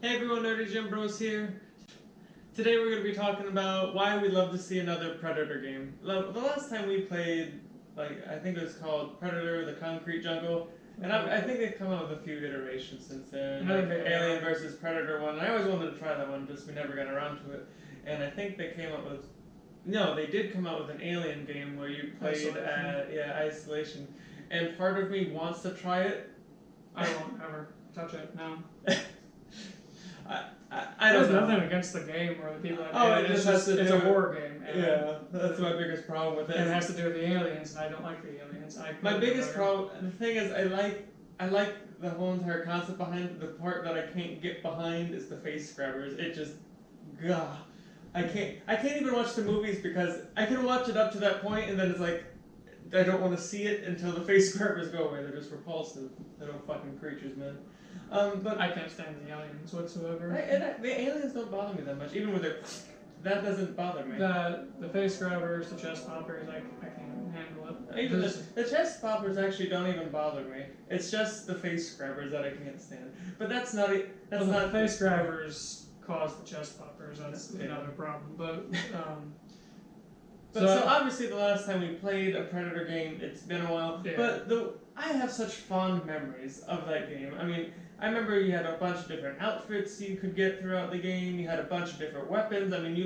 Hey everyone, nerdygymbros here. Today we're going to be talking about why we'd love to see another Predator game. The last time we played, I think it was called Predator: The Concrete Jungle, and I think they've come out with a few iterations since then. Alien versus Predator one. And I always wanted to try that one, just we never got around to it. And I think they came up with, no, they did come out with an Alien game where you played Isolation. And part of me wants to try it. I won't ever touch it. No. I don't know. There's nothing against the game or the people that made it. It's a horror game. Yeah, that's my biggest problem with it. And it has to do with the aliens, and I don't like the aliens. My biggest problem, the thing is, I like the whole entire concept behind it. The part that I can't get behind is the face grabbers. It just, gah. I can't even watch the movies because I can watch it up to that point, and then it's like, I don't want to see it until the face grabbers go away. They're just repulsive. Little fucking creatures, man. But I can't stand the aliens whatsoever. The aliens don't bother me that much, even with their. That doesn't bother me. The face grabbers, the chest poppers, I can't handle it. Even the chest poppers actually don't even bother me. It's just the face grabbers that I can't stand. But that's not it. That's not the face grabbers cause the chest poppers. That's another problem. But so obviously the last time we played a Predator game, it's been a while. Yeah. But I have such fond memories of that game. I mean, I remember you had a bunch of different outfits you could get throughout the game. You had a bunch of different weapons. I mean,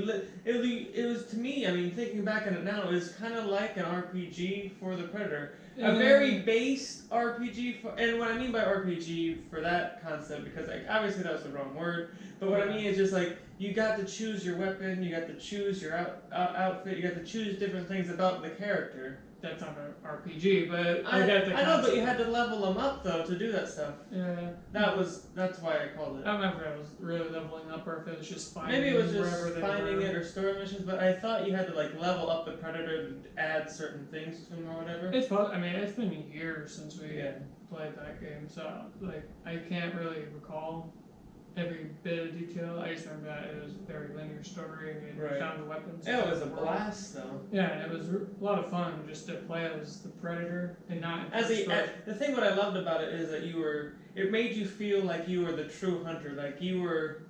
it was to me. I mean, thinking back on it now, it was kind of like an RPG for the Predator, a very base RPG. And what I mean by RPG for that concept, because obviously that was the wrong word. But what I mean is just like you got to choose your weapon, you got to choose your outfit, you got to choose different things about the character. That's not an RPG, but I know, but you had to level them up though to do that stuff. Yeah. That's why I called it. I don't remember if I was really leveling up or if it was just finding. Maybe it was just finding it or story missions, but I thought you had to like level up the Predator to add certain things to him or whatever. It's been years since we played that game, so like I can't really recall every bit of detail. I just remember that it was a very linear story and you found the weapons. It was a blast though. Yeah, and it was a lot of fun just to play as the Predator and not the thing what I loved about it is that it made you feel like you were the true hunter, like you were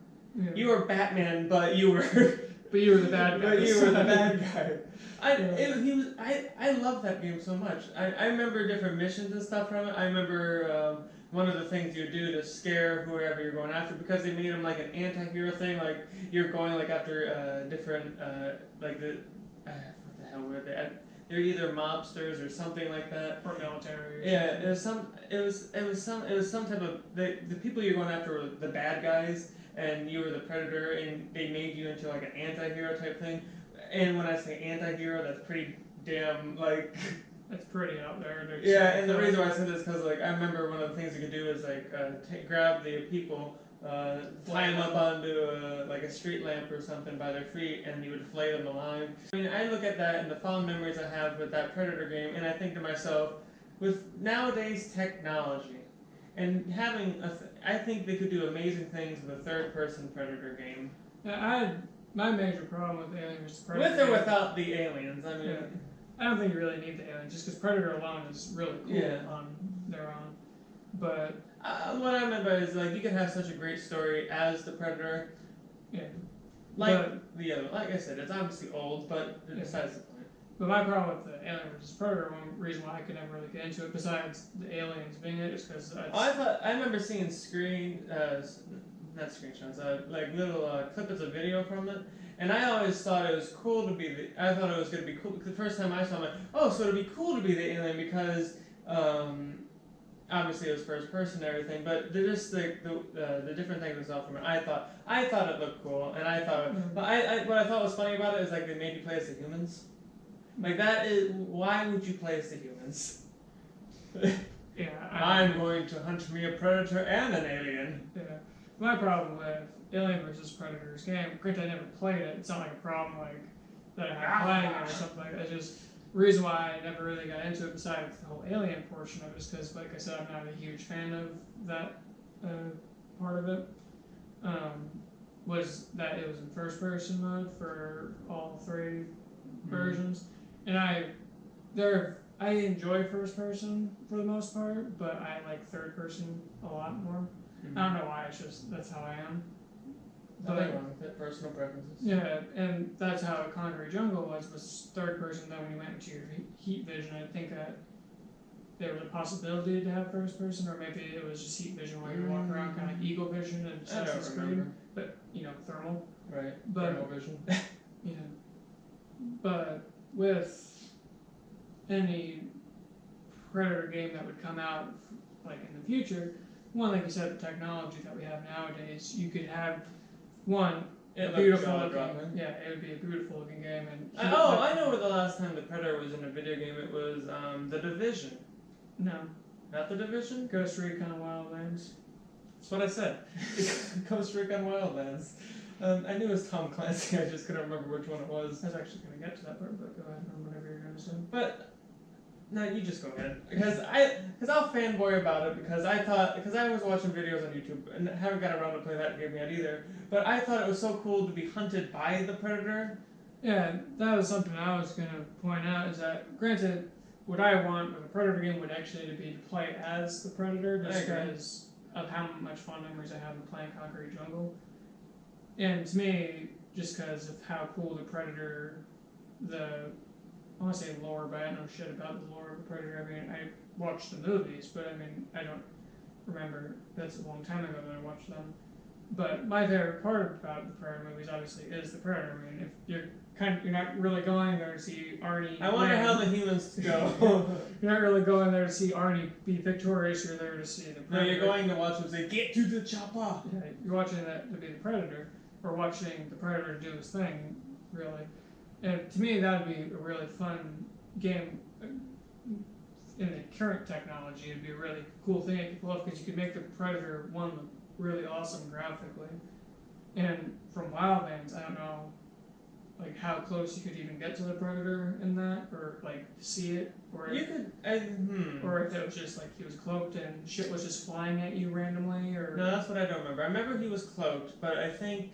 Batman, but you were but you were the bad guy. But you were the bad guy. I love that game so much. I remember different missions and stuff from it. I remember one of the things you do to scare whoever you're going after, because they made him like an anti-hero thing, like you're going like after different what the hell were they? They're either mobsters or something like that. Or military. Yeah, it was some type of the people you're going after were the bad guys, and you were the Predator, and they made you into like an anti-hero type thing. And when I say anti-hero, that's pretty damn like. That's pretty out there. Yeah, and the reason why I said this is because like I remember one of the things you could do is like grab the people, tie them up onto like a street lamp or something by their feet, and you would flay them alive. I mean, I look at that and the fond memories I have with that Predator game, and I think to myself, with nowadays technology, and having I think they could do amazing things with a third-person Predator game. Yeah, my major problem with Alien vs. Predator. With or without the aliens, I mean. Yeah. I don't think you really need the aliens, just because Predator alone is really cool on their own. But what I meant by it is like you can have such a great story as the Predator. Yeah. Like I said, it's obviously old, but besides the point. But my problem with the Alien vs. Predator, one reason why I could never really get into it, besides the aliens being it, is because I remember seeing not screenshots, like little clippets of video from it. And I always thought it was cool to be I thought it was going to be cool. The first time I saw it, I'm like, oh, so it'd be cool to be the alien because obviously it was first person and everything. But just the different things I saw from it, I thought it looked cool, and I thought, but what I thought was funny about it is like they made you play as the humans. Like that is why would you play as the humans? Yeah, I'm going to hunt me a predator and an alien. Yeah, my problem with Alien vs. Predator's game, granted I never played it, it's not like a problem like that I have playing it or something like that. It's just the reason why I never really got into it besides the whole alien portion of it is because, like I said, I'm not a huge fan of that part of it. Was that it was in first person mode for all three versions. And I enjoy first person for the most part, but I like third person a lot more. I don't know why, it's just that's how I am. Nothing wrong with it, personal preferences. Yeah, and that's how Conquer Jungle was third person. Then when you went into your heat vision, I think that there was a possibility to have first person, or maybe it was just heat vision where you walk around kind of eagle vision and I don't remember. But thermal. Right. But, thermal vision. Yeah. But with any Predator game that would come out like in the future, one, like you said, the technology that we have nowadays, you could have one beautiful looking. Yeah, it would be a beautiful looking game. And I know where the last time the Predator was in a video game. It was The Division. No. Not The Division? Ghost Recon Wildlands. That's what I said. Ghost Recon Wildlands. I knew it was Tom Clancy, I just couldn't remember which one it was. I was actually going to get to that part, but go ahead on whatever you're going to say. But, no, you just go ahead. Because I'll fanboy about it because I was watching videos on YouTube and haven't got around to play that game yet either. But I thought it was so cool to be hunted by the Predator. Yeah, that was something I was going to point out is that, granted, what I want with a Predator game would actually be to play as the Predator just because of how much fun memories I have of playing Conquer Jungle. And to me, just because of how cool the Predator, I want to say lore, but I don't know shit about the lore of the Predator. I mean, I watched the movies, but I mean, I don't remember. That's a long time ago that I watched them. But my favorite part about the Predator movies, obviously, is the Predator. I mean, if you're not really going there to see Arnie. I wonder how the humans go. You're not really going there to see Arnie be victorious. You're there to see the Predator. No, you're going to watch him say, "Get to the chopper." Yeah, you're watching that to be the Predator, or watching the Predator do his thing, really. And to me, that would be a really fun game. In the current technology, it'd be a really cool thing to pull off because you could make the Predator one look really awesome graphically. And from Wildlands, I don't know, like how close you could even get to the Predator in that, or like see it, or You could, or if it was just like he was cloaked and shit was just flying at you randomly, or No, that's what I don't remember. I remember he was cloaked, but I think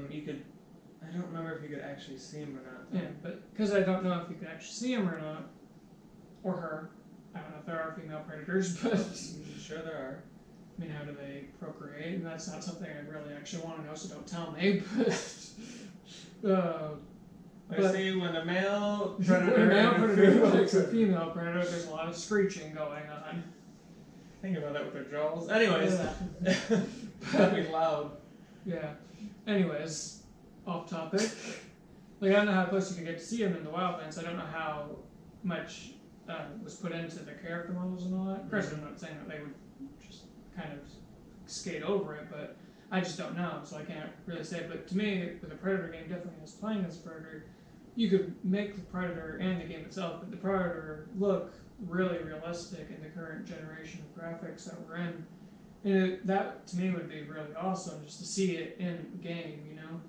you could. I don't remember if you could actually see him or not. Yeah, but because I don't know if you could actually see him or not, or her. I don't know if there are female predators, but Sure there are. I mean, how do they procreate? And that's not something I really actually want to know, so don't tell me. But I see when a male when predator, a male predator takes a female predator, there's a lot of screeching going on. Think about that with their jaws. Anyways, Yeah. that'd be loud. Yeah. Anyways, off topic. Like, I don't know how close you can get to see him in the Wildlands. I don't know how much was put into the character models and all that. Of course, I'm not saying that they would just kind of skate over it, but I just don't know, so I can't really say. But to me, with a Predator game, definitely as playing as Predator, you could make the Predator and the game itself, but the Predator look really realistic in the current generation of graphics that we're in. And that, to me, would be really awesome, just to see it in the game, you know?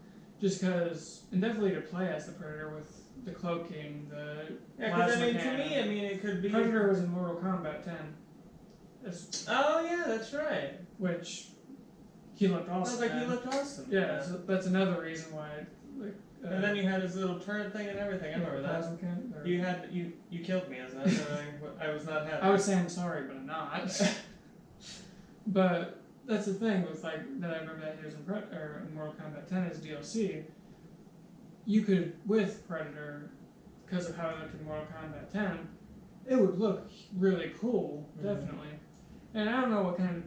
Just because, and definitely to play as the Predator with the cloaking, the Because plasma to cannon. me, I mean, it could be. Predator was in Mortal Kombat 10. Oh yeah, that's right. Which he looked awesome. Sounds like he in. looked awesome. Yeah, so that's another reason why. Like, And then you had his little turret thing and everything. I remember that. plasma cannon, or- You killed me as that. So I was not happy. I would say I'm sorry, but I'm not. But that's the thing with that I remember that he was in Mortal Kombat 10 as DLC. You could, with Predator, because of how it looked in Mortal Kombat 10, it would look really cool, definitely. And I don't know what kind of,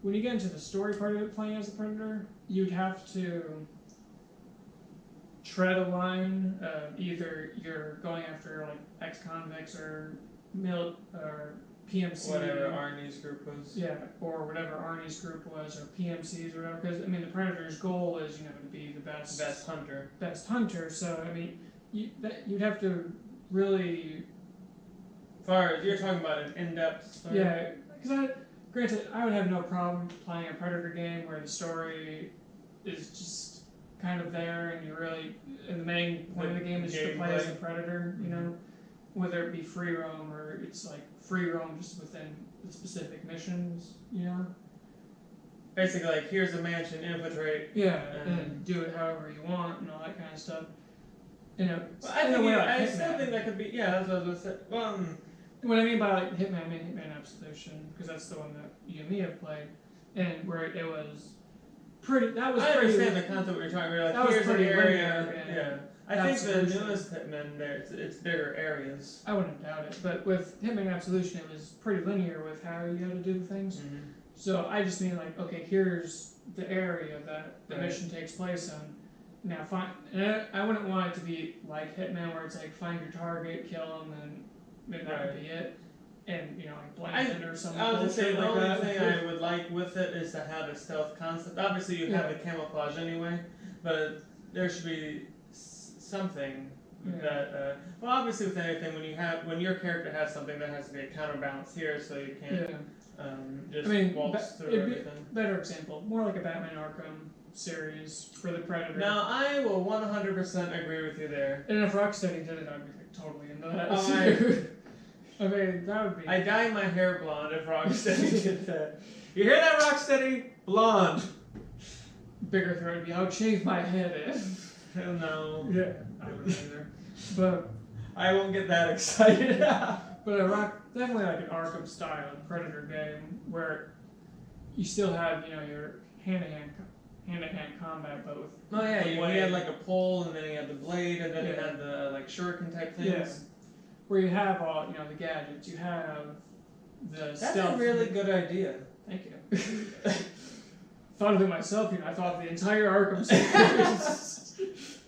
when you get into the story part of it playing as a Predator, you'd have to tread a line. Either you're going after like ex-convicts or PMC. Whatever Arnie's group was. Yeah, or whatever Arnie's group was, or PMCs or whatever. Because I mean, the Predator's goal is to be the best hunter. Best hunter. So I mean, you'd have to really. Far as you're talking about an in-depth story. Yeah, because granted, I would have no problem playing a Predator game where the story is just kind of there, and the main point of the game is just to play as the Predator. You know, whether it be free roam or it's like free roam just within the specific missions, you know? Basically, like, here's a mansion, infiltrate. Yeah, and do it however you want and all that kind of stuff. You know, well, I still think that could be, yeah, that's what I was going to say. Well, what I mean by like Hitman, I mean Hitman Absolution, because that's the one that you and me have played, and where it was pretty. That was I pretty. understand the concept you're talking about. That was Here's an pretty area. linear, Yeah. I think the newest Hitman, it's bigger areas. I wouldn't doubt it, but with Hitman Absolution, it was pretty linear with how you had to do things. Mm-hmm. So I just mean like, okay, here's the area that the Right. mission takes place on. Now, and I wouldn't want it to be like Hitman, where it's like find your target, kill him, and maybe that would be it. And like blend in or something. I would just say the only that. thing I would like with it is to have a stealth concept. Obviously, you have the camouflage anyway, but there should be something that. Well, obviously, with anything, when your character has something, there has to be a counterbalance here, so you can't just waltz through everything. Better example, more like a Batman Arkham series for the Predator. Now, I will 100% agree with you there. And if Rocksteady did it, I'd be totally into that. I mean, that would be. I dye my hair blonde if Rocksteady did that. You hear that, Rocksteady? Blonde. Bigger threat would be, I would shave my head in. Hell no. Yeah, I wouldn't either. But I won't get that excited. But definitely like an Arkham style Predator game where you still have your hand-to-hand combat, but with you had like a pole, and then you had the blade, and then you had the like shuriken type things. Yeah. Where you have all the gadgets, you have the That's stealth. a really good idea. Thank you. Thought of it myself. I thought of the entire Arkham series.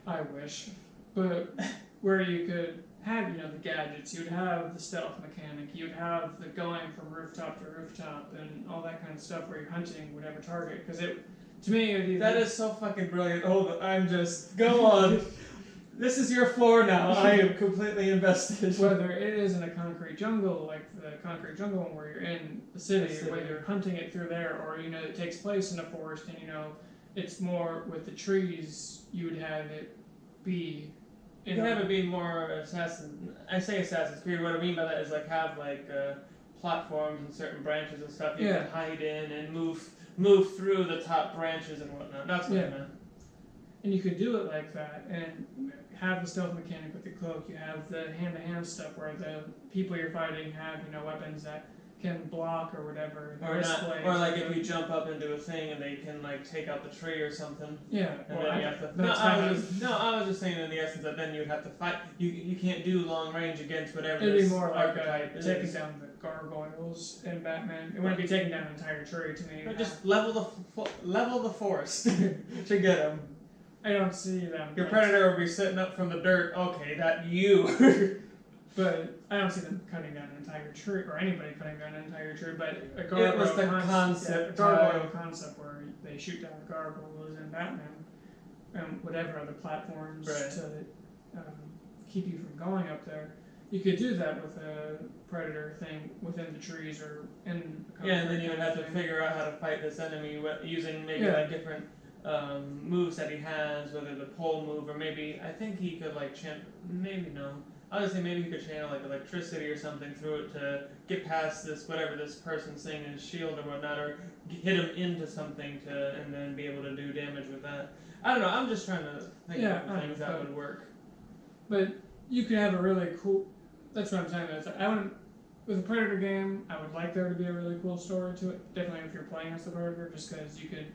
I wish, but where you could have the gadgets, you'd have the stealth mechanic, you'd have the going from rooftop to rooftop, and all that kind of stuff where you're hunting whatever target. Because to me, that is so fucking brilliant. Go on. This is your floor now. I am completely invested. Whether it is in a concrete jungle, like the concrete jungle one where you're in the city, or whether you're hunting it through there, or it takes place in a forest, and it's more with the trees. You would have it be. You can have it be more Assassin's Creed. What I mean by that is like have platforms and certain branches and stuff you can hide in and move through the top branches and whatnot. That's what I meant. And you could do it like that and have the stealth mechanic with the cloak. You have the hand-to-hand stuff where the people you're fighting have weapons that can block or whatever. Or like if you jump up into a thing and they can like take out the tree or something. Yeah. And then you have to. I was just saying in the essence that then you'd have to fight. You can't do long range against whatever. It'd be more like taking down the gargoyles in Batman. It wouldn't be taking down an entire tree to me. But just level the forest to get them. I don't see them. Your predator will be sitting up from the dirt. Okay, that you. But I don't see them cutting down an entire tree, or anybody cutting down an entire tree. But a gargoyle it was the concept. Gargoyle concept where they shoot down the gargoyles in Batman, and whatever other platforms to keep you from going up there. You could do that with a predator thing within the trees or in. And then you would have to figure out how to fight this enemy using maybe like different moves that he has, whether the pole move or maybe I think he could like I would say maybe he could channel like electricity or something through it to get past whatever this person's saying in his shield or whatnot, or hit him into something and then be able to do damage with that. I don't know. I'm just trying to think of things that would work. But you could have a really cool. That's what I'm saying. With a Predator game, I would like there to be a really cool story to it. Definitely if you're playing as the Predator, just because you could.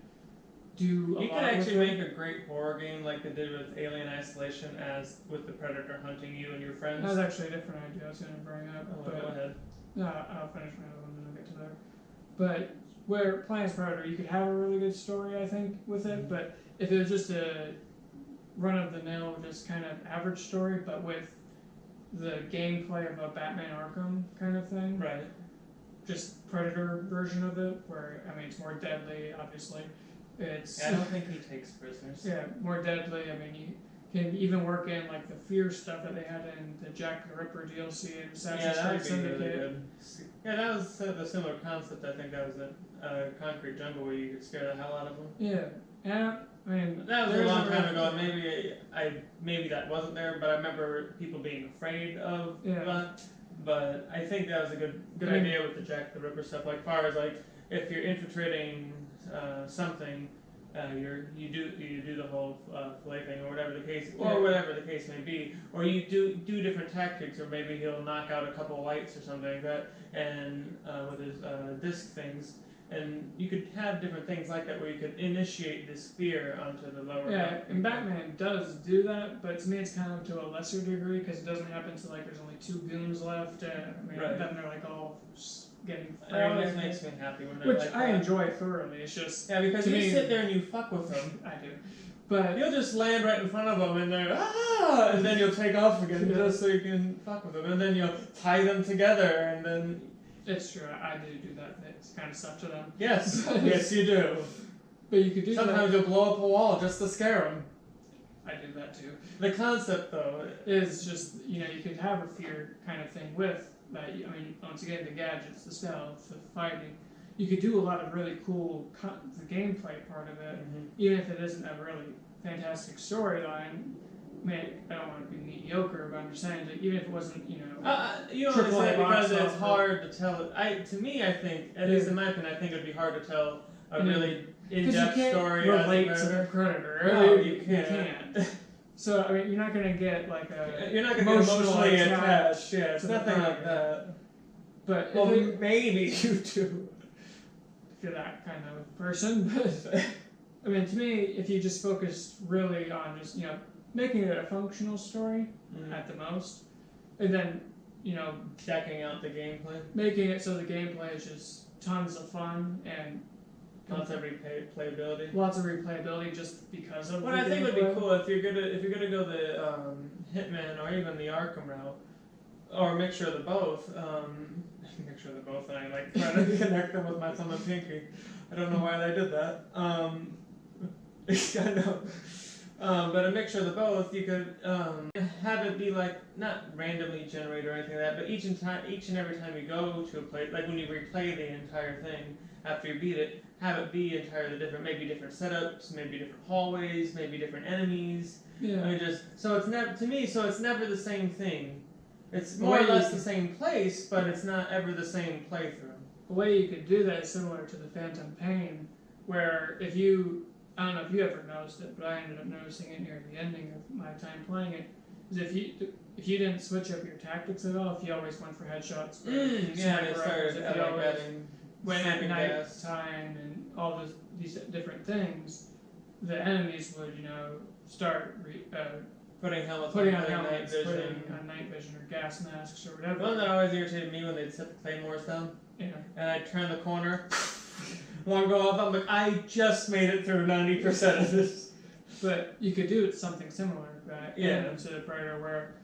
You could actually make a great horror game like they did with Alien Isolation as with the Predator hunting you and your friends. That was actually a different idea I was going to bring up. Go ahead. No, I'll finish my other one and then I'll get to there. But where playing as Predator, you could have a really good story, I think, with it. But if it was just a run-of-the-mill, just kind of average story, but with the gameplay of a Batman Arkham kind of thing. Right. Just Predator version of it, where, it's more deadly, obviously. I don't think he takes prisoners. Yeah, more deadly. You can even work in like the fear stuff that they had in the Jack the Ripper DLC and Assassin's Creed Syndicate. Really good. Yeah, that was the similar concept. I think that was a concrete jungle where you could scare the hell out of them. Yeah, that was a long time ago. Maybe that wasn't there, but I remember people being afraid of that. But I think that was a good idea with the Jack the Ripper stuff. Like far as like if you're infiltrating something, you do the whole play thing or whatever the case may be, or you do different tactics, or maybe he'll knock out a couple of lights or something like that, and with his disc things, And you could have different things like that where you could initiate this fear onto the lower. Yeah, and Batman does do that, but to me it's kind of to a lesser degree because it doesn't happen to like there's only 2 goons left, and I mean, then they're like all getting. It always makes me happy when they're which like I that. enjoy thoroughly. It's just because to you me, sit there and you fuck with them. I do, but you'll just land right in front of them and they're and then you'll take off again just so you can fuck with them, and then you'll tie them together, and then. It's true. I do that. It's kind of stuff to them. Yes, yes, you do. But you could do Sometimes you'll blow up a wall just to scare them. I do that too. The concept, though, is just you could have a fear kind of thing with that. I mean, once again, the gadgets, the stealth, the fighting. You could do a lot of really cool the gameplay part of it, even if it isn't a really fantastic storyline. I mean, I don't want to be mediocre, but I'm just saying that even if it wasn't, you only say it because it's hard to tell. I think, at least in my opinion, I think it'd be hard to tell a really in-depth story. Relate to the Predator. No, you can't. So I mean, you're not gonna get like you're not gonna get emotionally attached. Yeah, it's nothing like that. But maybe you do. If you're that kind of person, but I mean, to me, if you just focused really on just making it a functional story at the most, and then checking out the gameplay, making it so the gameplay is just tons of fun and lots of replayability. Lots of replayability just because of. What I think would be cool if you're gonna go the Hitman or even the Arkham route, or a mixture of the both. Mixture of the both, and I like trying to connect them with my thumb and pinky. I don't know why they did that. I know. But a mixture of the both, you could have it be like not randomly generated or anything like that, but each and every time you go to a place, like when you replay the entire thing after you beat it, have it be entirely different, maybe different setups, maybe different hallways, maybe different enemies. Yeah. I mean, so it's never it's never the same thing. It's more or less the same place, but it's not ever the same playthrough. The way you could do that is similar to the Phantom Pain, where if you I don't know if you ever noticed it, but I ended up noticing it near the ending of my time playing it. Is if you didn't switch up your tactics at all, if you always went for headshots, went at night time and all these different things, the enemies would start putting helmets, putting on night vision or gas masks or whatever. The one that always irritated me when they'd set the claymores down, and I'd turn the corner. Long go off, I'm like, I just made it through 90% of this. But you could do something similar, right? To the Predator, where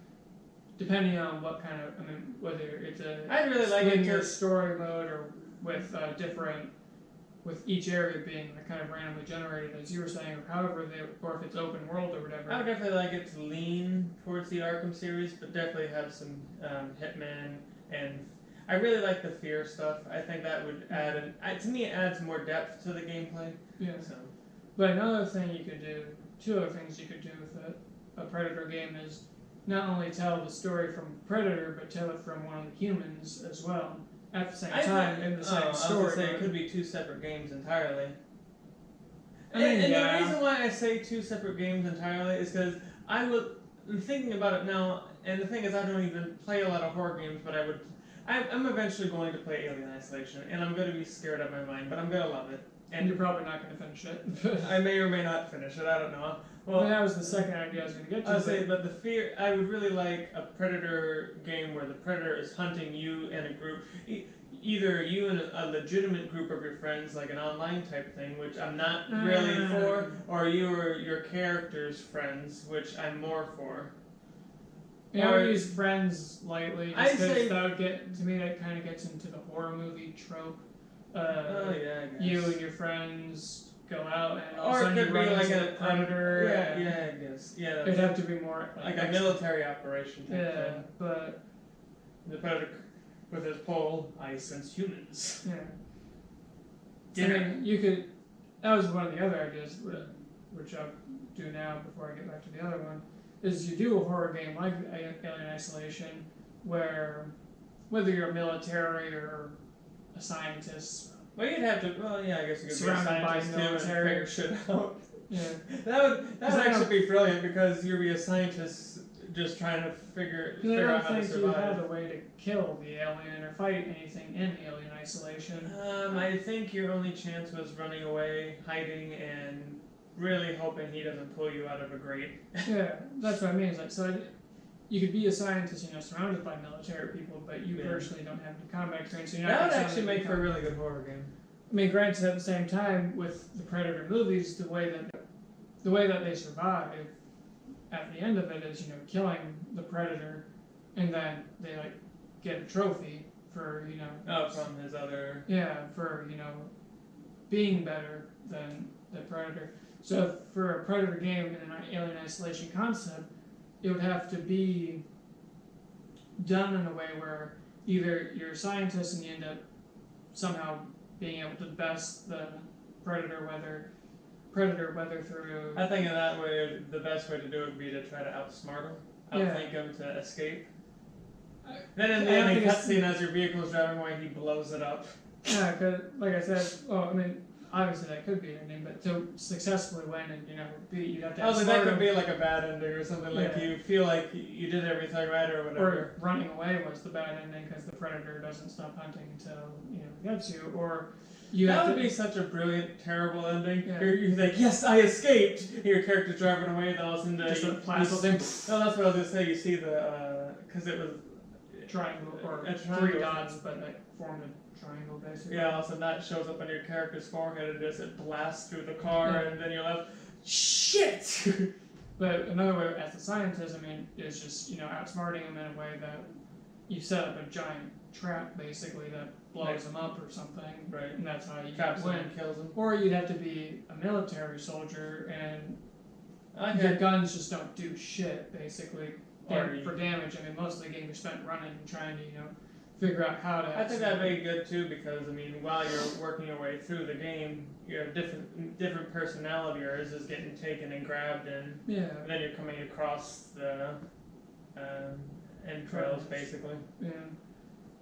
depending on what kind of, whether it's I'd really like it linear story mode or with with each area being kind of randomly generated, as you were saying, or however or if it's open world or whatever. I would definitely like it to lean towards the Arkham series, but definitely have some Hitman, and I really like the fear stuff. I think that would add, to me, it adds more depth to the gameplay. Yeah. So. But another thing you could do, 2 other things you could do with a Predator game is not only tell the story from Predator, but tell it from one of the humans as well. At the same time, in the same story. I was gonna say, it could be 2 separate games entirely. And the reason why I say 2 separate games entirely is because I'm thinking about it now, and the thing is, I don't even play a lot of horror games, but I'm eventually going to play Alien Isolation, and I'm going to be scared out of my mind, but I'm going to love it. And you're probably not going to finish it. I may or may not finish it, I don't know. Well, that was the second idea I was going to get to. But the fear, I would really like a Predator game where the Predator is hunting you and a group, either you and a legitimate group of your friends, like an online type thing, which I'm not really for, or you or your character's friends, which I'm more for. Yeah, I would use friends lightly, just because that would get, to me, that kind of gets into the horror movie trope. I guess. You and your friends go out and all or of a sudden it could be like a predator. I guess. Yeah, it'd have to be more like a military operation type thing. But the Predator with his pole, I sense humans. Yeah. I mean, you could. That was one of the other ideas, which I'll do now before I get back to the other one. Is you do a horror game like Alien Isolation, where whether you're a military or a scientist. Well, you'd have to. Well, yeah, I guess you could surrounded be a scientist by military. And figure shit out. Yeah, that would actually be brilliant because you'd be a scientist just trying to figure I out don't how to think you survive. had a way to kill the alien or fight anything in Alien Isolation. I think your only chance was running away, hiding, and really hoping he doesn't pull you out of a grate. Yeah, that's what I mean. It's like, so you could be a scientist, surrounded by military people, but you personally don't have any combat experience. So you're not that would actually make for a really good horror game. I mean, granted, at the same time, with the Predator movies, the way that they survive at the end of it is, killing the Predator, and then they get a trophy for from his other. Yeah, for being better than the Predator. So for a Predator game in an Alien Isolation concept, it would have to be done in a way where either you're a scientist and you end up somehow being able to best the Predator, whether through. I think in that way, the best way to do it would be to try to outsmart him, outthink him to escape. Then in the ending cutscene, as your vehicle's driving away, he blows it up. Yeah, because like I said, obviously that could be an ending, but to successfully win and you'd have to. That could be like a bad ending or something. Like you feel like you did everything right or whatever. Or running away was the bad ending because the Predator doesn't stop hunting until he gets you. Or that would be such a brilliant, terrible ending. Yeah. You're like, yes, I escaped. Your character's driving away, and all of a sudden just a plastic thing. No, that's what I was gonna say. You see because it was triangle or three dots, but formed a triangle basically. Yeah, all of a sudden that shows up on your character's forehead and it blasts through the car, and then you're left, shit! But another way, as a scientist, is just, outsmarting him in a way that you set up a giant trap, basically, that blows him up or something. Right. And that's how you traps win. him and kills him. Or you'd have to be a military soldier, and your guns just don't do shit, basically. For damage. Most of the game you're spent running and trying to, figure out how to. I think that'd be good too because while you're working your way through the game, you have different personality. Yours is getting taken and grabbed, and then you're coming across the entrails, basically. Yeah,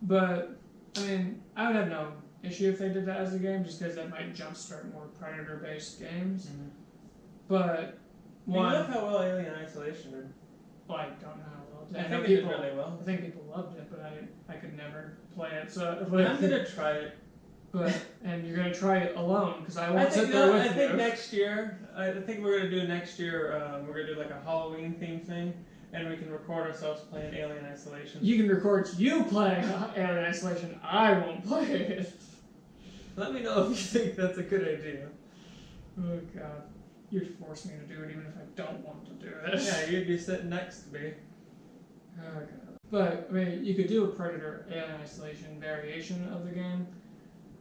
but I would have no issue if they did that as a game, just because that might jumpstart more Predator-based games. Mm-hmm. But look how well Alien Isolation did. Well, I don't know how well. I think people did really well. I think people loved it, but I could never play it. So I'm gonna try it. And you're gonna try it alone because I won't sit there with you. I think next year. I think we're gonna do next year. We're gonna do like a Halloween themed thing, and we can record ourselves playing Alien Isolation. You can record you playing Alien Isolation. I won't play it. Let me know if you think that's a good idea. Oh God. You'd force me to do it even if I don't want to do it. Yeah, you'd be sitting next to me. Oh, God. But, you could do a Predator Alien Isolation variation of the game.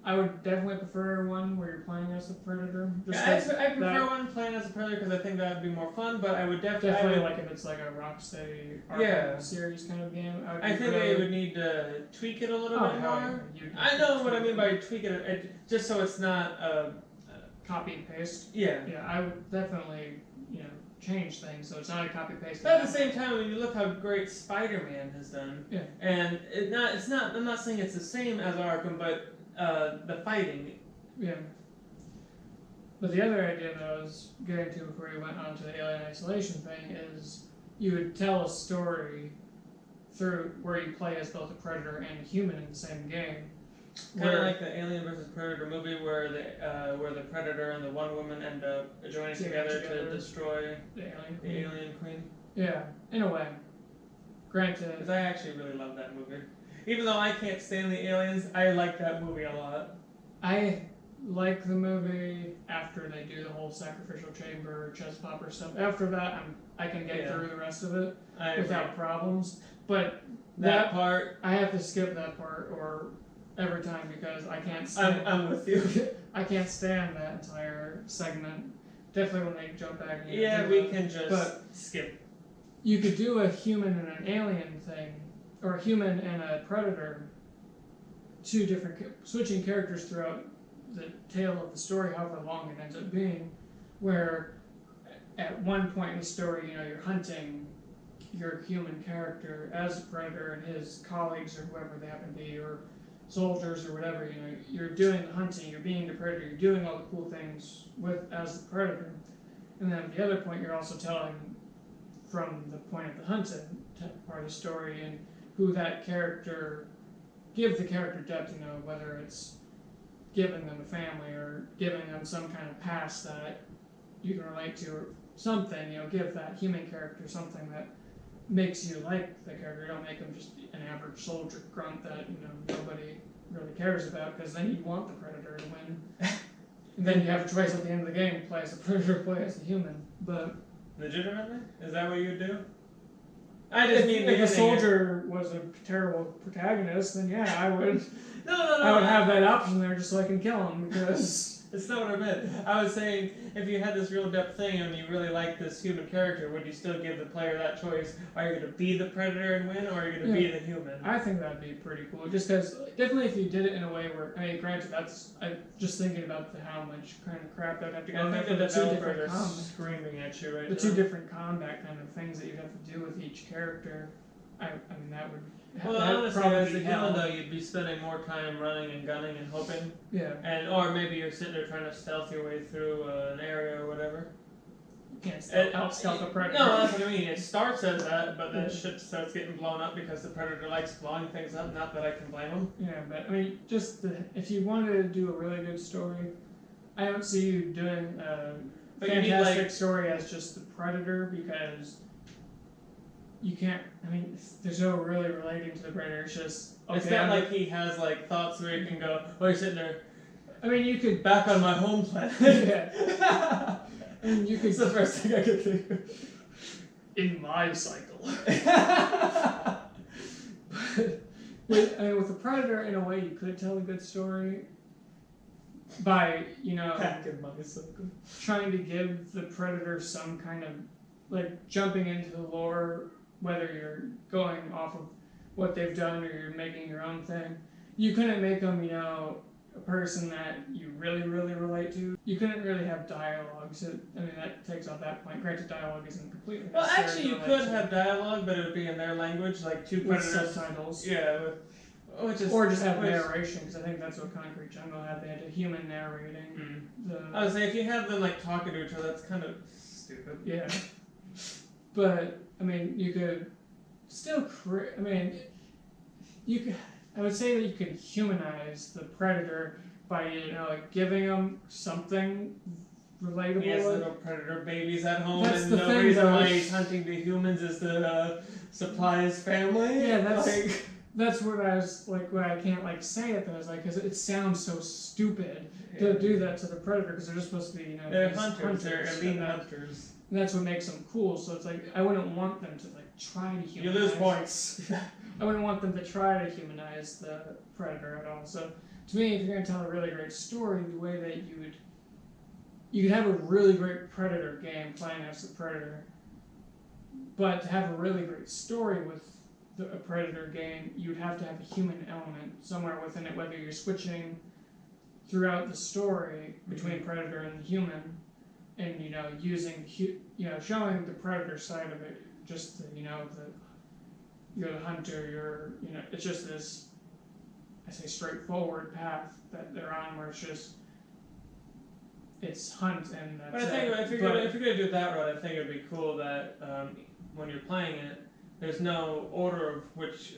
I would definitely prefer one where you're playing as a Predator. I prefer one playing as a Predator because I think that would be more fun, but I would definitely like if it's like a Rocksteady Arkham series kind of game. I think they would need to tweak it a little bit more. I know what I mean by tweak it, just so it's not copy and paste. Yeah. Yeah, I would definitely, change things so it's not a copy paste. But at the same time, when you look how great Spider-Man has done, and it's not. I'm not saying it's the same as Arkham, but the fighting. Yeah. But the other idea that I was getting to before you went on to the Alien Isolation thing is you would tell a story through where you play as both a Predator and a human in the same game. Kind of like the Alien vs. Predator movie where the Predator and the one woman end up joining together to destroy the alien queen. Yeah, in a way. Granted. Because I actually really love that movie. Even though I can't stand the aliens, I like that movie a lot. I like the movie after they do the whole sacrificial chamber, chest popper stuff. After that, I can get through the rest of it without problems. But that part, I have to skip that part or every time because I can't stand. I'm with you. I can't stand that entire segment. Definitely when they jump back. We can just skip. You could do a human and an alien thing, or a human and a Predator. Two different switching characters throughout the tale of the story, however long it ends up being, where at one point in the story, you're hunting your human character as a Predator and his colleagues or whoever they happen to be, or soldiers or whatever, you're doing the hunting, you're being the Predator, you're doing all the cool things as the Predator. And then at the other point, you're also telling from the point of the hunted part of the story, and who that character, give the character depth, whether it's giving them a family or giving them some kind of past that you can relate to or something, give that human character something that makes you like the character. Don't make them just an average soldier grunt that, nobody really cares about, because then you want the Predator to win. And then you have a choice at the end of the game, play as the Predator, play as the human. But legitimately? Is that what you would do? I just mean if a soldier was a terrible protagonist, then yeah, I would. No. I would have that option there just so I can kill him, because it's not what I meant. I was saying, if you had this real depth thing and you really like this human character, would you still give the player that choice? Are you going to be the Predator and win, or are you going to be the human? I think that'd be pretty cool. Just because, definitely if you did it in a way where, granted, I'm just thinking about how much kind of crap that'd have to go through. The two different screaming at you right the now. two different combat kind of things that you'd have to do with each character. That would. Well, honestly, as a human though, you'd be spending more time running and gunning and hoping. Yeah. Or maybe you're sitting there trying to stealth your way through an area or whatever. You can't stealth a Predator. No, that's what I mean. It starts as that, but then shit starts getting blown up because the Predator likes blowing things up. Not that I can blame him. Yeah, but if you wanted to do a really good story, I don't see you doing a fantastic story as just the Predator, because you can't. There's no really relating to the Predator. It's just okay. It's not like he has thoughts where you can go, "Oh, you're sitting there." You could back on my home planet. Yeah. And you could. It's the first thing I could think of. In my cycle. With the Predator, in a way, you could tell a good story by back in my cycle. Trying to give the Predator some kind of jumping into the lore. Whether you're going off of what they've done or you're making your own thing, you couldn't make them, a person that you really, really relate to. You couldn't really have dialogue, so that takes off that point. Granted, dialogue isn't completely necessary. Well, actually, you could have dialogue, but it would be in their language, like two Predators. With subtitles. Yeah, or just have narration, because I think that's what Concrete Jungle had. They had a human narrating. I would say if you have them talking to each other, that's kind of stupid. Yeah. But you could still you could. I would say that you could humanize the Predator by giving him something relatable. He has little Predator babies at home, that's and the the thing, reason though. why he's hunting the humans is to supply his family. Yeah, that's what I was what I can't say it though. Is because it sounds so stupid to do that to the Predator, because they're just supposed to be they're hunters. They're elite hunters. And that's what makes them cool. So it's I wouldn't want them to try to humanize. You lose points. I wouldn't want them to try to humanize the Predator at all. So to me, if you're going to tell a really great story, the way that you could have a really great Predator game playing as the Predator, but to have a really great story with a Predator game, you'd have to have a human element somewhere within it, whether you're switching throughout the story between Predator and the human, and using showing the Predator side of it, just you're the hunter, it's just this, I say, straightforward path that they're on, where it's hunt and that's but I think if you're gonna do that route, I think it'd be cool that when you're playing it, there's no order of which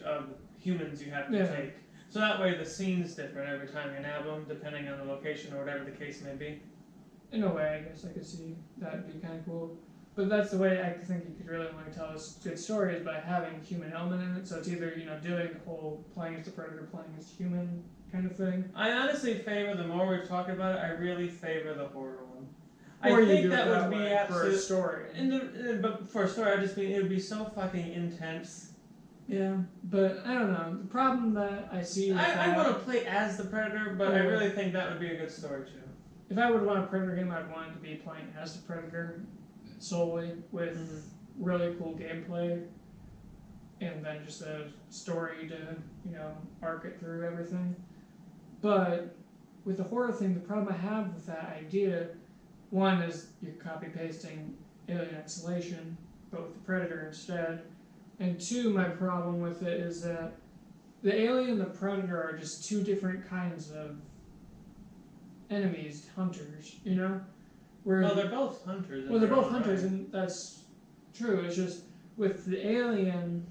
humans you have to take. So that way the scene's different every time you nab them, depending on the location or whatever the case may be. In a way, I guess I could see that'd be kind of cool. But that's the way I think you could really tell a good story, is by having a human element in it. So it's either, doing the whole playing as the Predator, playing as human kind of thing. I honestly favor, the more we've talked about it, I really favor the horror one. Or I think that would be for a story. But for a story, I just mean it would be so fucking intense. Yeah, but I don't know. The problem that I see with I want to play as the Predator, but I really think that would be a good story too. If I would want a Predator game, I'd want it to be playing as the Predator solely, with really cool gameplay, and then just a story to, arc it through everything. But with the horror thing, the problem I have with that idea, one is you're copy-pasting Alien Isolation, but with the Predator instead. And two, my problem with it is that the Alien and the Predator are just two different kinds of enemies, hunters, Well, they're both hunters. Well, they're both hunters, and that's true. It's just with the Alien.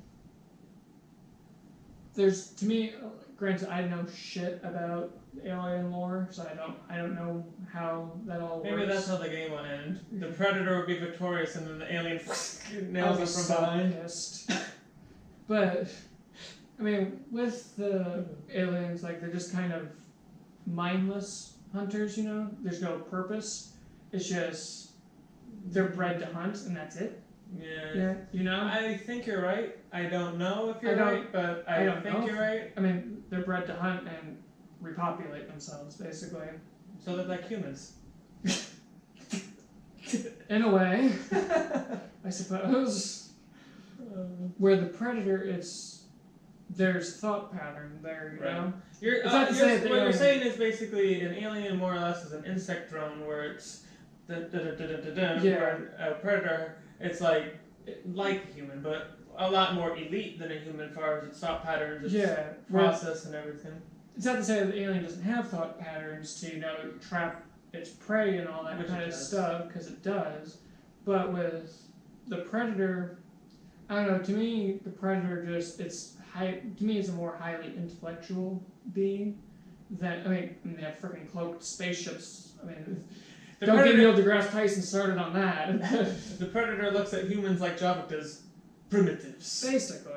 There's to me, granted, I know shit about Alien lore, so I don't know how that all works. Maybe that's how the game will end. The Predator would be victorious, and then the alien nails it from behind. But I mean, with the aliens, like they're just kind of mindless hunters. You know, there's no purpose. It's just they're bred to hunt, and that's it. Yeah. You know. I think you're right. I don't know if you're right, but I think you're right. I mean, they're bred to hunt and repopulate themselves, basically. So they're like humans. In a way, I suppose. Where the predator, there's thought pattern there, you know? What you're saying is basically an alien more or less is an insect drone where it's where a predator, it's like a human, but a lot more elite than a human as far as its thought patterns, its process and everything. It's not to say that the alien doesn't have thought patterns to, trap its prey and all that kind of stuff, because it does. But with the predator, I don't know, to me, the predator it's a more highly intellectual being than, I mean they have freaking cloaked spaceships. I mean, don't get Neil deGrasse Tyson started on that. The predator looks at humans like Java does primitives. Basically.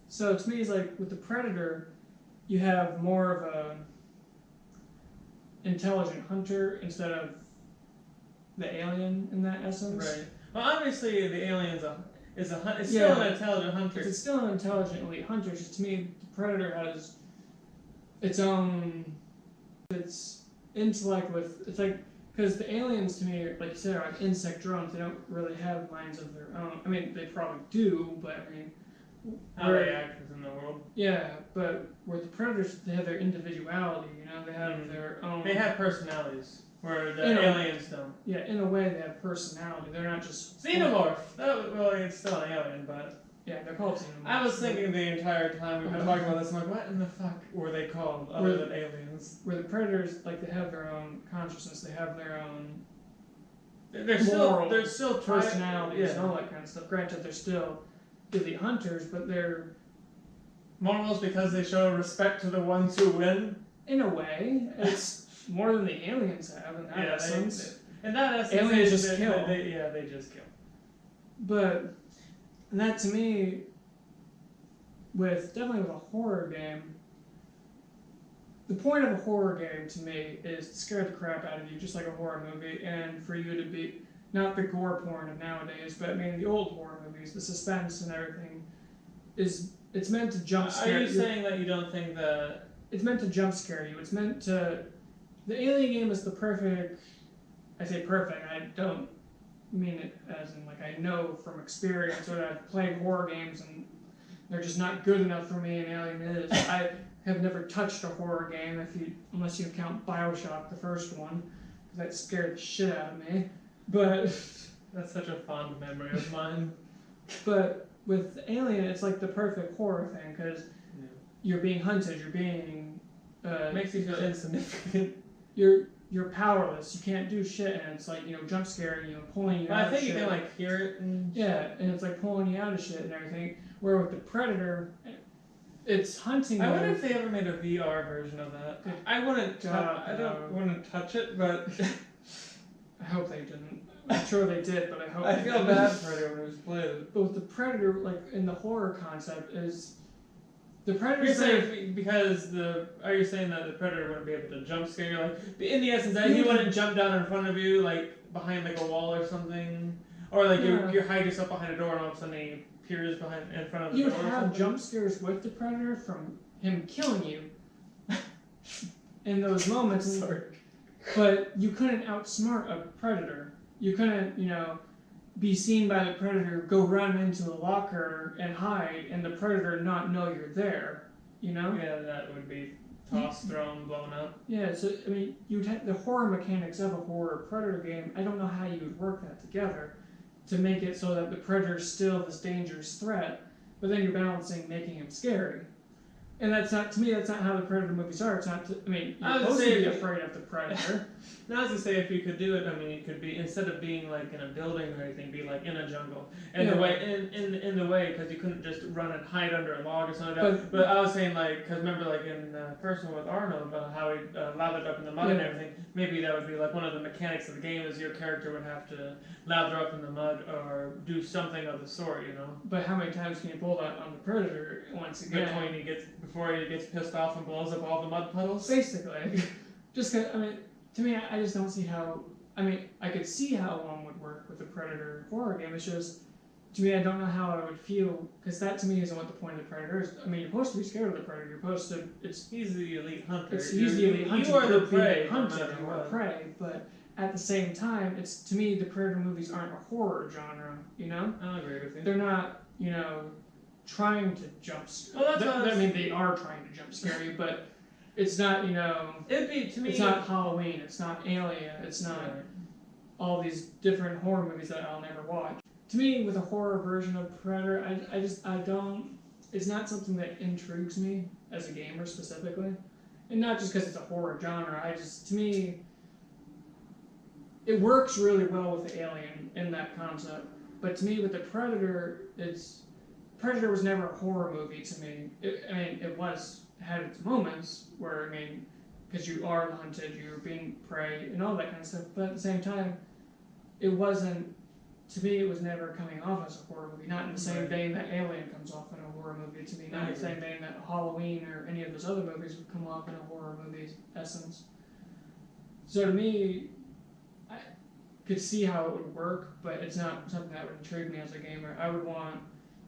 So to me, it's like, with the predator, you have more of a intelligent hunter instead of the alien in that essence. Right. Well, obviously the alien is still an intelligent hunter. It's still an intelligent elite hunter. Just to me, the predator has its own intellect with because the aliens to me, like you said, are like insect drones. They don't really have minds of their own. I mean, they probably do, but I mean, how they act in the world. Yeah, but with the predators, they have their individuality. They have their own. They have personalities, where the aliens don't. Yeah, in a way, they have personality. They're not just xenomorph. Well, it's still an alien, but yeah, they're called xenomorphs. I was thinking the entire time we've been talking about this, I'm like, what in the fuck were they called other than aliens? Where the predators, they have their own consciousness. They have their own. They're still personalities and all that kind of stuff. Granted, they're still elite hunters, but they're morals because they show respect to the ones who win. In a way, it's more than the aliens have in that essence. In that essence, aliens just kill. They just kill. But that to me, definitely with a horror game, the point of a horror game to me is to scare the crap out of you, just like a horror movie, and for you to be not the gore porn of nowadays, but I mean the old horror movies, the suspense and everything it's meant to jump scare you. Are you saying that you don't think that it's meant to jump scare you? It's meant to. The Alien game is the perfect. I say perfect. I don't mean it as in I know from experience, or that I've played horror games and they're just not good enough for me. And Alien is. I have never touched a horror game unless you count BioShock, the first one, because that scared the shit out of me. But that's such a fond memory of mine. But with Alien, it's like the perfect horror thing because you're being hunted. You're being makes you feel insignificant. You're powerless. You can't do shit, and it's jump scaring you and pulling you out of shit. I think you can hear it. And and it's pulling you out of shit and everything. Where with the Predator, it's hunting. I wonder if they ever made a VR version of that. I don't want to touch it, but I hope they didn't. I'm sure they did, but I hope. I feel bad for anyone who's played it. But with the Predator, in the horror concept, is the Predator. You're saying are you saying that the Predator wouldn't be able to jump scare you? In the essence, that he wouldn't jump down in front of you, behind a wall or something, or you hide yourself behind a door and all of a sudden he appears in front of the door. You would have jump scares with the Predator from him killing you. In those moments, but you couldn't outsmart a Predator. You couldn't, be seen by the Predator, go run into a locker and hide, and the Predator not know you're there, Yeah, that would be tossed, thrown, blown up. Yeah, so, I mean, you'd have the horror mechanics of a horror Predator game. I don't know how you would work that together to make it so that the Predator's still this dangerous threat, but then you're balancing making him scary. And that's not, to me, that's not how the Predator movies are. It's not, you're supposed to be afraid of the Predator. No, I was gonna say if you could do it, I mean, it could be instead of being like in a building or anything, be like in a jungle. And the way in the way, because you couldn't just run and hide under a log or something like that. But I was saying like, because remember like in the first one with Arnold, how he lathered up in the mud and everything. Maybe that would be like one of the mechanics of the game is your character would have to lather up in the mud or do something of the sort, you know. But how many times can you pull that on the Predator once again? Before he gets pissed off and blows up all the mud puddles. Basically, just 'cause, to me, I just don't see how. I could see how one would work with a Predator horror game. It's just, to me, I don't know how I would feel, because that to me isn't what the point of the Predator is. You're supposed to be scared of the Predator. You're supposed to. He's the elite hunter. He's the elite hunter. You are the prey. You are prey, but at the same time, to me, the Predator movies aren't a horror genre. You know? I'll agree with you. They're not, trying to jump scare. Well, they are trying to jump scare you, but it's not, It'd be, to me... It's not Halloween, it's not Alien, it's not all these different horror movies that I'll never watch. To me, with a horror version of Predator, I don't... It's not something that intrigues me as a gamer specifically. And not just because it's a horror genre, to me... It works really well with the Alien in that concept. But to me, with the Predator, Predator was never a horror movie to me. It had its moments where, because you are hunted, you're being prey, and all that kind of stuff, but at the same time, it wasn't, to me, it was never coming off as a horror movie, not in the same vein that Alien comes off in a horror movie to me, not in the same vein that Halloween or any of those other movies would come off in a horror movie's essence. So to me, I could see how it would work, but it's not something that would intrigue me as a gamer. I would want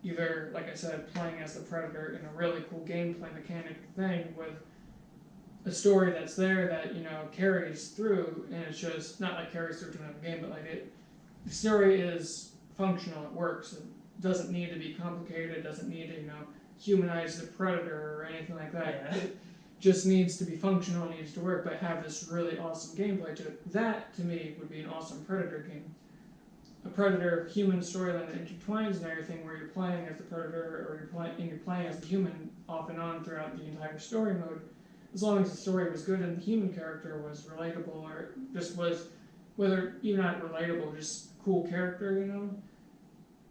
either, like I said, playing as the Predator in a really cool gameplay mechanic thing with a story that's there that, carries through, and it's just, not like carries through to another game, but the story is functional, it works, it doesn't need to be complicated, it doesn't need to, humanize the Predator or anything like that. Yeah. It just needs to be functional, it needs to work, but have this really awesome gameplay to it. That, to me, would be an awesome Predator game. A Predator human storyline that intertwines and everything, where you're playing as the Predator or you're playing as the human off and on throughout the entire story mode, as long as the story was good and the human character was relatable, or just was, whether even not relatable, just cool character,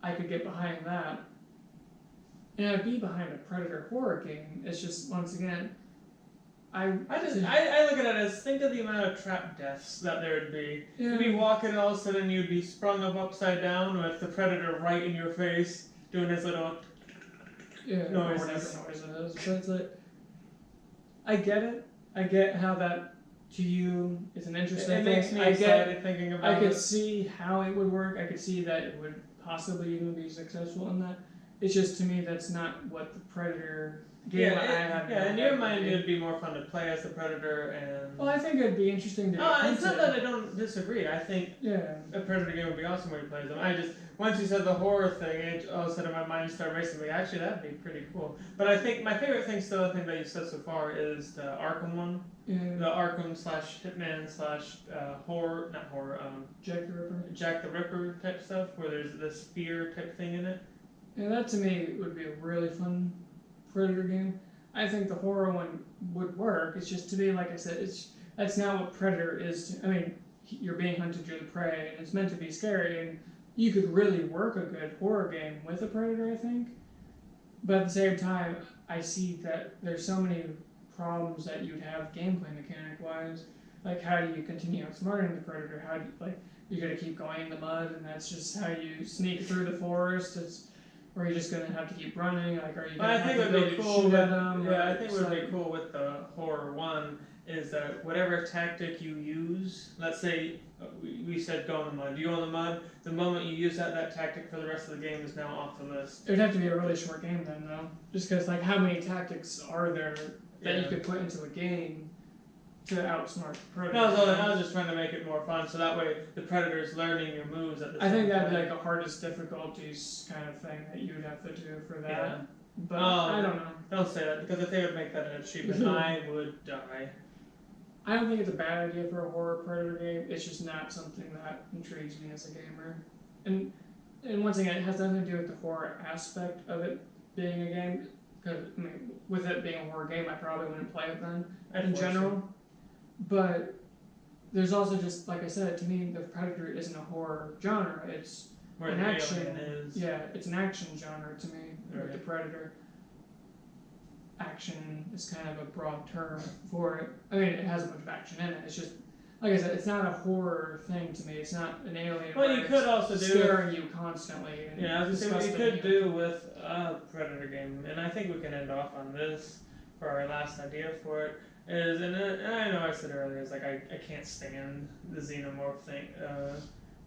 I could get behind that. And I'd be behind a Predator horror game. It's just, once again, I look at it as, think of the amount of trap deaths that there would be. Yeah. You'd be walking and all of a sudden you'd be sprung up upside down with the Predator right in your face, doing his little noises. Or whatever noise it is. But it's like, I get it. I get how that, to you, is an interesting thing. It makes me excited thinking about it. I could see how it would work. I could see that it would possibly even be successful in that. It's just, to me, that's not what the Predator game I have. Yeah, in your mind, it'd be more fun to play as the Predator and... Well, I think it'd be interesting to... it's not that I don't disagree. I think a Predator game would be awesome when you play them. Once you said the horror thing, all of a sudden my mind started racing. Like, actually, that'd be pretty cool. But I think my favorite thing still, that you said so far, is the Arkham one. Yeah. The Arkham / Hitman / horror, not horror, Jack the Ripper. Jack the Ripper type stuff, where there's this spear type thing in it. Yeah, that to me would be a really fun Predator game. I think the horror one would work. It's just, to me, like I said, that's not what Predator is. You're being hunted, you're the prey, and it's meant to be scary, and you could really work a good horror game with a Predator, I think. But at the same time, I see that there's so many problems that you'd have gameplay mechanic-wise. Like, how do you continue outsmarting the Predator? How do you're going to keep going in the mud, and that's just how you sneak through the forest. Or you're just going to have to keep running? Like, are you going to have the ability to shoot at them? Yeah, I think what would be cool with the horror one is that whatever tactic you use, let's say we said go in the mud. You go in the mud, the moment you use that tactic for the rest of the game is now off the list. It would have to be a really short game then, though. Just because, how many tactics are there that you could put into a game to outsmart the Predator? I was just trying to make it more fun, so that way the Predator's learning your moves at the same time. I think that'd be like a hardest difficulties kind of thing that you would have to do for that. Yeah. But I don't know. Don't say that, because if they would make that an achievement, I would die. I don't think it's a bad idea for a horror Predator game. It's just not something that intrigues me as a gamer. And once again, it has nothing to do with the horror aspect of it being a game. because I mean, with it being a horror game, I probably wouldn't play it then in general. But there's also just, like I said, to me, the Predator isn't a horror genre. It's Where an the action. Alien is. Yeah, it's an action genre to me. Right. With the Predator, action is kind of a broad term for it. I mean, it has a bunch of action in it. It's just, like I said, it's not a horror thing to me. It's not an alien. Well, you could also do scaring you constantly. And I was gonna say what you could do with a Predator game, and I think we can end off on this for our last idea for it. Is and I know I said earlier, it's like I can't stand the xenomorph thing,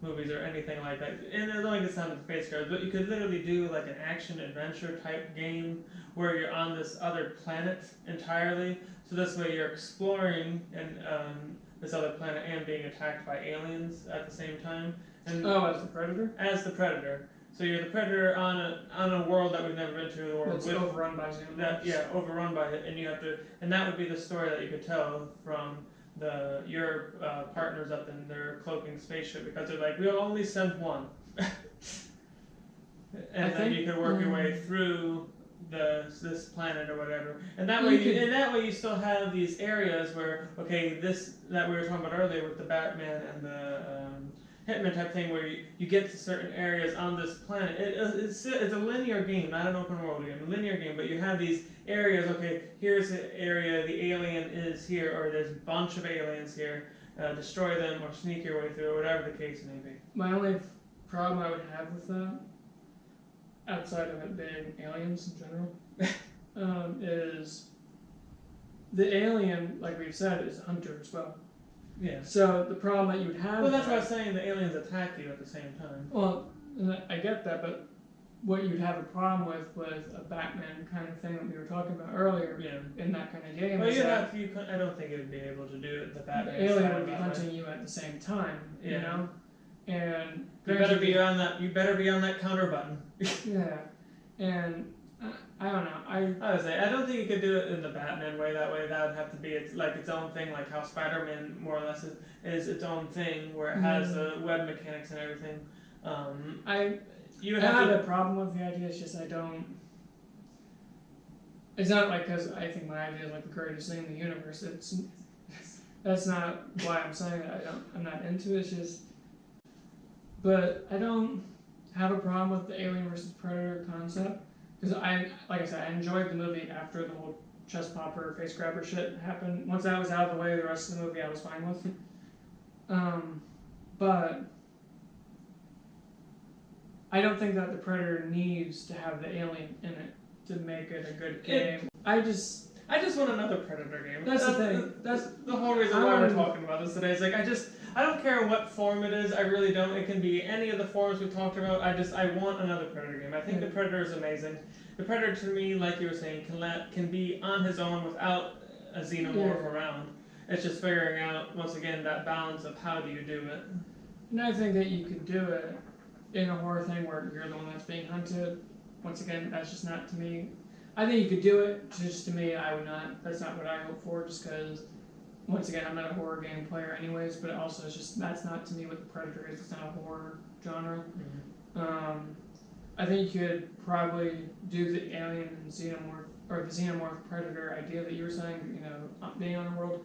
movies or anything like that. And it only gets down to the face cards, but you could literally do like an action adventure type game where you're on this other planet entirely. So this way you're exploring and this other planet and being attacked by aliens at the same time. And as the Predator? As the Predator. So you're the Predator on a world that we've never been to, or that's overrun by xenomorphs. Overrun by it, and you have to, and that would be the story that you could tell from your partners up in their cloaking spaceship, because they're like, we'll only send one, and then you could work your way through this planet or whatever, and that way you still have these areas where this that we were talking about earlier with the Batman and the Hitman type thing, where you get to certain areas on this planet. It's a linear game, not an open world game, a linear game, but you have these areas. Okay, here's the area, the alien is here, or there's a bunch of aliens here. Destroy them or sneak your way through, or whatever the case may be. My only problem I would have with that, outside of it being aliens in general, is the alien, like we've said, is a hunter as well. Yeah. So the problem that you would have. Well, that's what I was saying. The aliens attack you at the same time. Well, I get that, but what you'd have a problem with a Batman kind of thing that we were talking about earlier. Yeah. In that kind of game. Well, I don't think it would be able to do it. The Batman. The alien would be hunting you at the same time. Yeah. You know. And you better be on that. You better be on that counter button. Yeah. And I don't know. I would say I don't think you could do it in the Batman way. That would have to be its own thing, like how Spider-Man more or less is its own thing, where it has the web mechanics and everything. I have a problem with the idea. It's just I don't. It's not like because I think my idea is like the greatest thing in the universe. That's not why I'm saying that. I'm not into it. It's just. But I don't have a problem with the Alien versus Predator concept. Because like I said, I enjoyed the movie after the whole chest popper, face grabber shit happened. Once that was out of the way, the rest of the movie I was fine with. But I don't think that the Predator needs to have the alien in it to make it a good game. I just want another Predator game. That's the thing. That's the whole reason why we're talking about this today. It's like I don't care what form it is. I really don't. It can be any of the forms we've talked about. I want another Predator game. I think the Predator is amazing. The Predator, to me, like you were saying, can be on his own without a xenomorph around. It's just figuring out, once again, that balance of how do you do it. And I think that you could do it in a horror thing where you're the one that's being hunted. Once again, that's just not to me. I think you could do it. Just to me, I would not. That's not what I hope for. Just because, once again, I'm not a horror game player, anyways. But also, it's just that's not to me what the Predator is. It's not a horror genre. Mm-hmm. I think you could probably do the alien and xenomorph, or the xenomorph Predator idea that you were saying. You know, being on the world.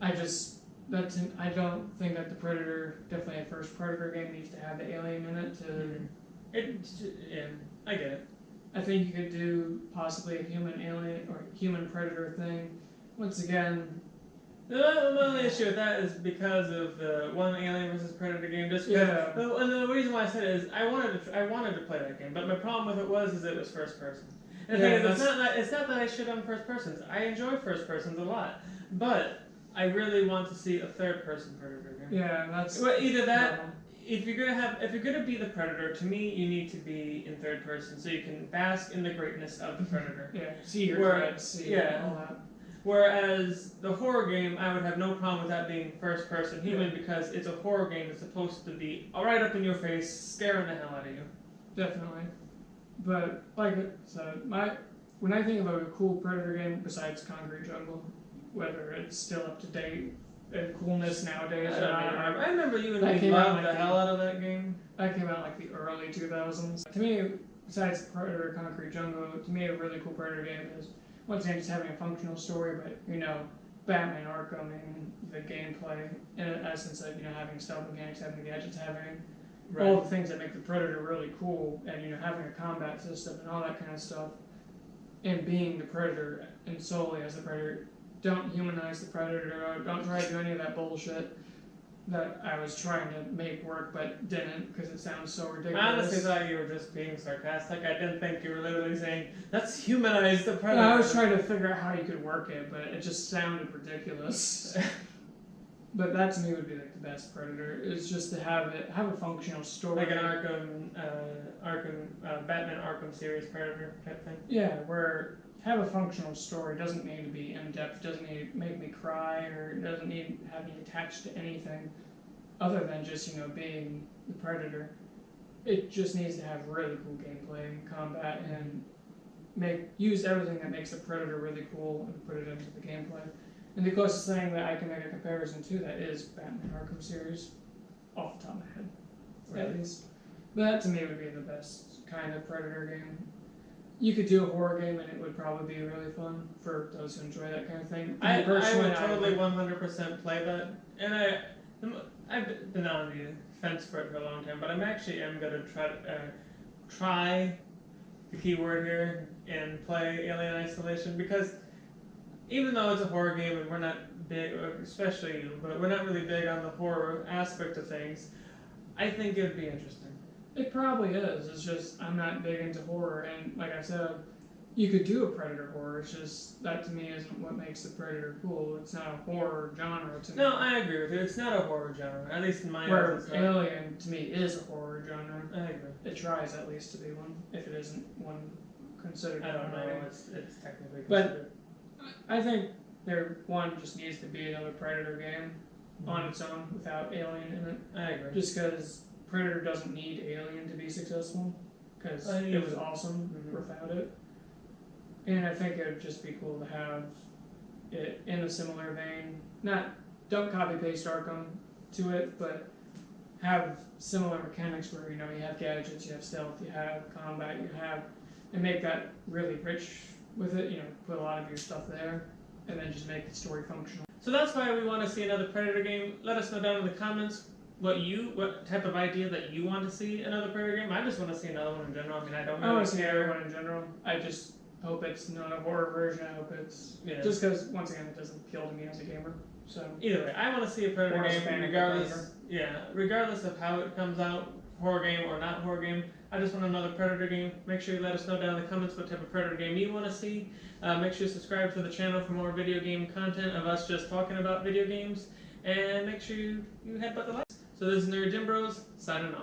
I don't think that the Predator, definitely a first Predator game, needs to have the alien in it to. I get it. I think you could do possibly a human alien or human Predator thing. Once again, the only issue with that is because of the one Alien versus Predator game. Just and the reason why I said it is I wanted to play that game, but my problem with it was it was first person. And it's not that I shit on first persons. I enjoy first persons a lot, but I really want to see a third person Predator game. Yeah, that's either that. If you're gonna be the Predator, to me, you need to be in third person so you can bask in the greatness of the Predator. See your threats, all that. Whereas the horror game, I would have no problem with that being first person human because it's a horror game that's supposed to be right up in your face, scaring the hell out of you. Definitely. But when I think about a cool Predator game besides Concrete Jungle, whether it's still up to date and coolness nowadays. I remember you and me loved the hell out of that game. That came out like the early 2000s. To me, besides Predator Concrete Jungle, to me a really cool Predator game is once again just having a functional story, but Batman Arkham and the gameplay in essence of having stealth mechanics, having gadgets, having all the things that make the Predator really cool, and having a combat system and all that kind of stuff, and being the Predator and solely as the Predator. Don't humanize the Predator. Don't try to do any of that bullshit that I was trying to make work but didn't because it sounds so ridiculous. I honestly thought you were just being sarcastic. I didn't think you were literally saying, let's humanize the Predator. No, I was trying to figure out how you could work it, but it just sounded ridiculous. But that to me would be like the best Predator, is just to have a functional story. Like an Batman Arkham series Predator type thing? Yeah, where have a functional story, doesn't need to be in-depth, doesn't need to make me cry, or doesn't need to have me attached to anything other than just, being the Predator. It just needs to have really cool gameplay and combat and use everything that makes the Predator really cool and put it into the gameplay. And the closest thing that I can make a comparison to that is Batman Arkham series, off the top of my head, at least. But that to me would be the best kind of Predator game. You could do a horror game and it would probably be really fun for those who enjoy that kind of thing. I would totally 100% play that. And I've been on the fence for it for a long time, but I'm going to try the keyword here and play Alien Isolation, because even though it's a horror game and we're not big, especially you, but we're not really big on the horror aspect of things, I think it would be interesting. It probably is. It's just I'm not big into horror, and like I said, you could do a Predator horror. It's just that to me isn't what makes the Predator cool. It's not a horror genre to me. No, I agree with you. It's not a horror genre, at least in my eyes. Where Alien to me is a horror genre. I agree. It tries at least to be one, if it isn't one considered. I don't know. It's technically considered. But I think one just needs to be another Predator game on its own without Alien in it. I agree. Just because Predator doesn't need Alien to be successful, because it was awesome without it. And I think it would just be cool to have it in a similar vein. Don't copy paste Arkham to it, but have similar mechanics where you have gadgets, you have stealth, you have combat, and make that really rich with it. Put a lot of your stuff there, and then just make the story functional. So that's why we want to see another Predator game. Let us know down in the comments what type of idea that you want to see another Predator game. I just want to see another one in general. I mean, I don't really want to see another one in general. I just hope it's not a horror version. I hope it's just because once again it doesn't appeal to me as a gamer. So either way, I want to see a Predator game regardless. Yeah, regardless of how it comes out, horror game or not horror game. I just want another Predator game. Make sure you let us know down in the comments what type of Predator game you want to see. Make sure you subscribe to the channel for more video game content of us just talking about video games. And make sure you headbutt the likes. So this is nerdygymbros signing off.